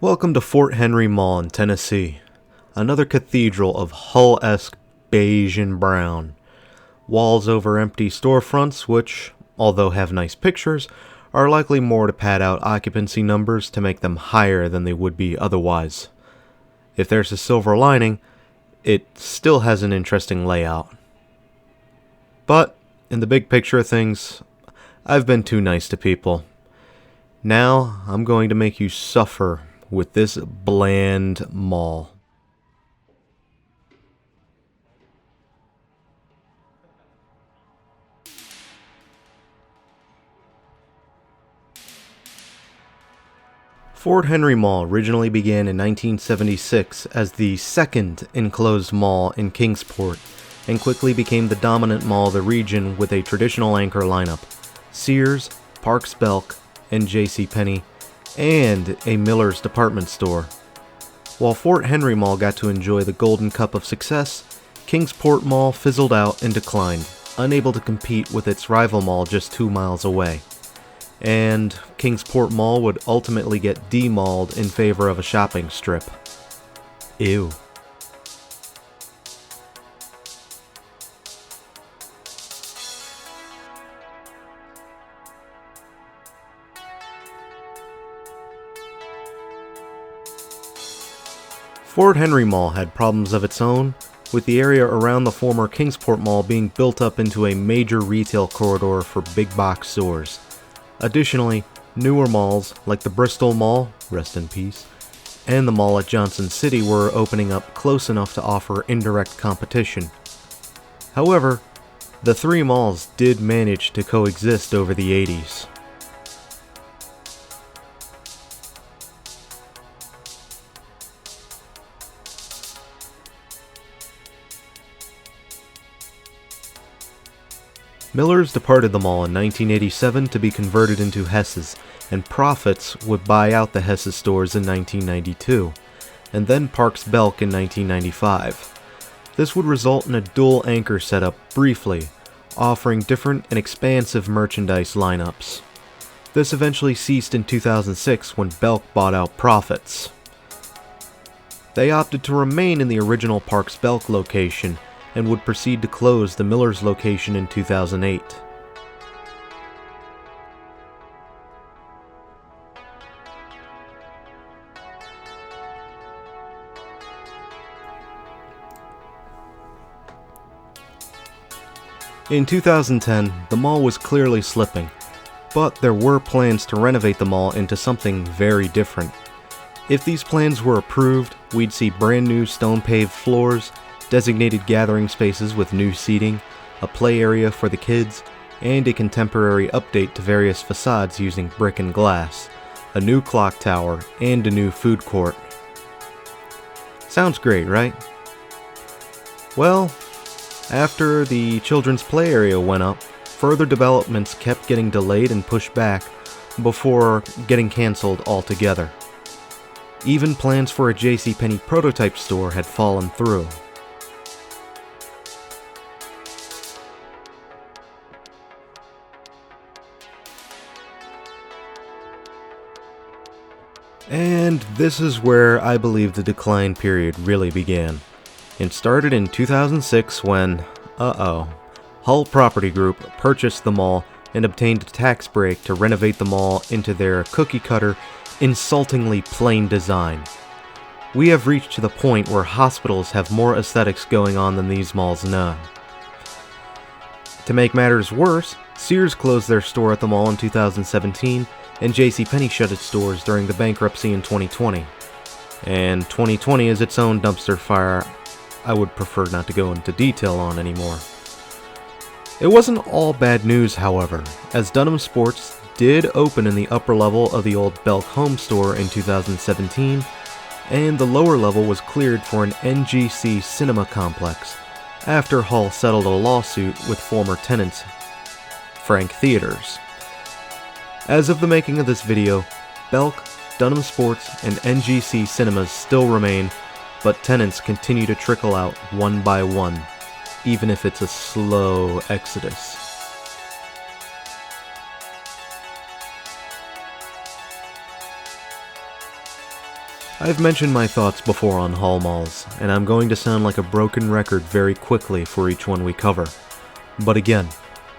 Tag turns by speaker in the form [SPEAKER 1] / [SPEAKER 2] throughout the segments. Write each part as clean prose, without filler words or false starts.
[SPEAKER 1] Welcome to Fort Henry Mall in Tennessee, another cathedral of Hull-esque beige and brown. Walls over empty storefronts which, although have nice pictures, are likely more to pad out occupancy numbers to make them higher than they would be otherwise. If there's a silver lining, it still has an interesting layout. But, in the big picture of things, I've been too nice to people. Now, I'm going to make you suffer with this bland mall. Fort Henry Mall originally began in 1976 as the second enclosed mall in Kingsport, and quickly became the dominant mall of the region with a traditional anchor lineup: Sears, Parks Belk, and JCPenney, and a Miller's department store. While Fort Henry Mall got to enjoy the golden cup of success, Kingsport Mall fizzled out and declined, unable to compete with its rival mall just 2 miles away. And Kingsport Mall would ultimately get demalled in favor of a shopping strip. Ew. Fort Henry Mall had problems of its own, with the area around the former Kingsport Mall being built up into a major retail corridor for big box stores. Additionally, newer malls like the Bristol Mall, rest in peace, and the mall at Johnson City were opening up close enough to offer indirect competition. However, the three malls did manage to coexist over the 80s. Miller's departed the mall in 1987 to be converted into Hess's, and Profits would buy out the Hess's stores in 1992, and then Parks Belk in 1995. This would result in a dual anchor setup briefly, offering different and expansive merchandise lineups. This eventually ceased in 2006 when Belk bought out Profits. They opted to remain in the original Parks Belk location, and would proceed to close the Miller's location in 2008. In 2010, the mall was clearly slipping, but there were plans to renovate the mall into something very different. If these plans were approved, we'd see brand new stone-paved floors, designated gathering spaces with new seating, a play area for the kids, and a contemporary update to various facades using brick and glass, a new clock tower, and a new food court. Sounds great, right? Well, after the children's play area went up, further developments kept getting delayed and pushed back before getting cancelled altogether. Even plans for a JCPenney prototype store had fallen through. And this is where I believe the decline period really began. It started in 2006 when, Hull Property Group purchased the mall and obtained a tax break to renovate the mall into their cookie-cutter, insultingly plain design. We have reached to the point where hospitals have more aesthetics going on than these malls know. To make matters worse, Sears closed their store at the mall in 2017, and JCPenney shut its doors during the bankruptcy in 2020. And 2020 is its own dumpster fire I would prefer not to go into detail on anymore. It wasn't all bad news, however, as Dunham Sports did open in the upper level of the old Belk Home store in 2017, and the lower level was cleared for an NGC cinema complex, after Hull settled a lawsuit with former tenants, Frank Theaters. As of the making of this video, Belk, Dunham Sports, and NGC cinemas still remain, but tenants continue to trickle out one by one, even if it's a slow exodus. I've mentioned my thoughts before on Hall malls, and I'm going to sound like a broken record very quickly for each one we cover. But again,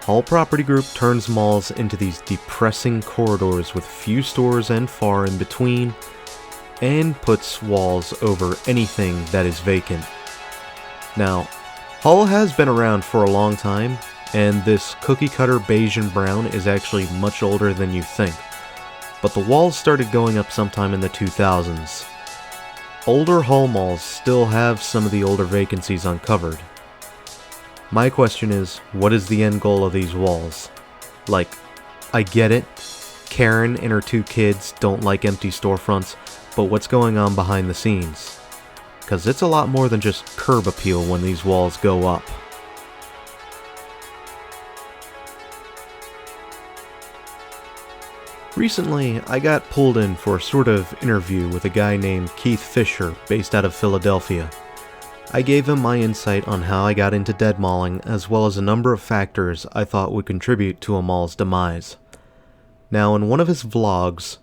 [SPEAKER 1] Hall Property Group turns malls into these depressing corridors with few stores and far in between, and puts walls over anything that is vacant. Now, Hall has been around for a long time, and this cookie-cutter beige and brown is actually much older than you think. But the walls started going up sometime in the 2000s. Older Hall malls still have some of the older vacancies uncovered. My question is, what is the end goal of these walls? Like, I get it, Karen and her 2 kids don't like empty storefronts, but what's going on behind the scenes? Because it's a lot more than just curb appeal when these walls go up. Recently, I got pulled in for a sort of interview with a guy named Keith Fisher, based out of Philadelphia. I gave him my insight on how I got into dead malling, as well as a number of factors I thought would contribute to a mall's demise. Now, in one of his vlogs,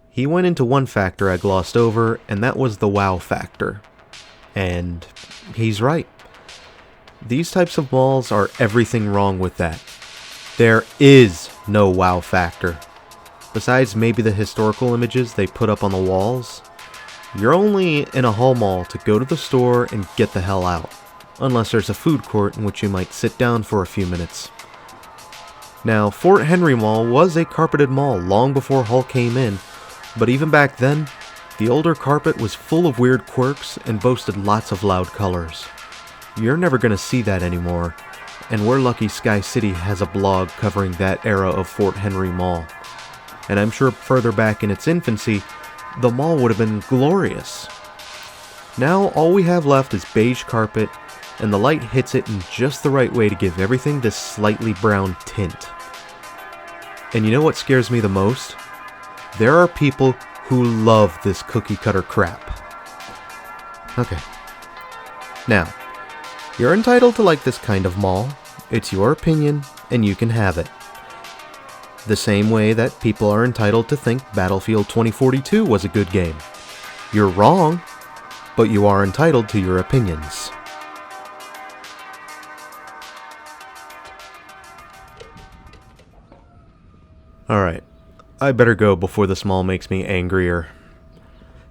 [SPEAKER 1] he went into one factor I glossed over, and that was the wow factor. And he's right. These types of malls are everything wrong with that. There is no wow factor. Besides maybe the historical images they put up on the walls, you're only in a Hall mall to go to the store and get the hell out, unless there's a food court in which you might sit down for a few minutes. Now, Fort Henry Mall was a carpeted mall long before Hall came in, but even back then, the older carpet was full of weird quirks and boasted lots of loud colors. You're never gonna see that anymore, and we're lucky Sky City has a blog covering that era of Fort Henry Mall. And I'm sure further back in its infancy, the mall would have been glorious. Now all we have left is beige carpet, and the light hits it in just the right way to give everything this slightly brown tint. And you know what scares me the most? There are people who love this cookie cutter crap. Okay. Now, you're entitled to like this kind of mall. It's your opinion, and you can have it. The same way that people are entitled to think Battlefield 2042 was a good game. You're wrong, but you are entitled to your opinions. Alright, I better go before this mall makes me angrier.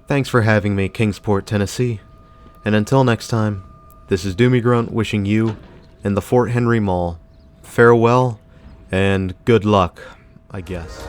[SPEAKER 1] Thanks for having me, Kingsport, Tennessee. And until next time, this is Doomie Grunt wishing you and the Fort Henry Mall farewell and good luck, I guess.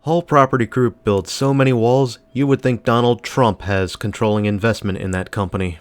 [SPEAKER 1] Hall Property Group builds so many walls, you would think Donald Trump has controlling investment in that company.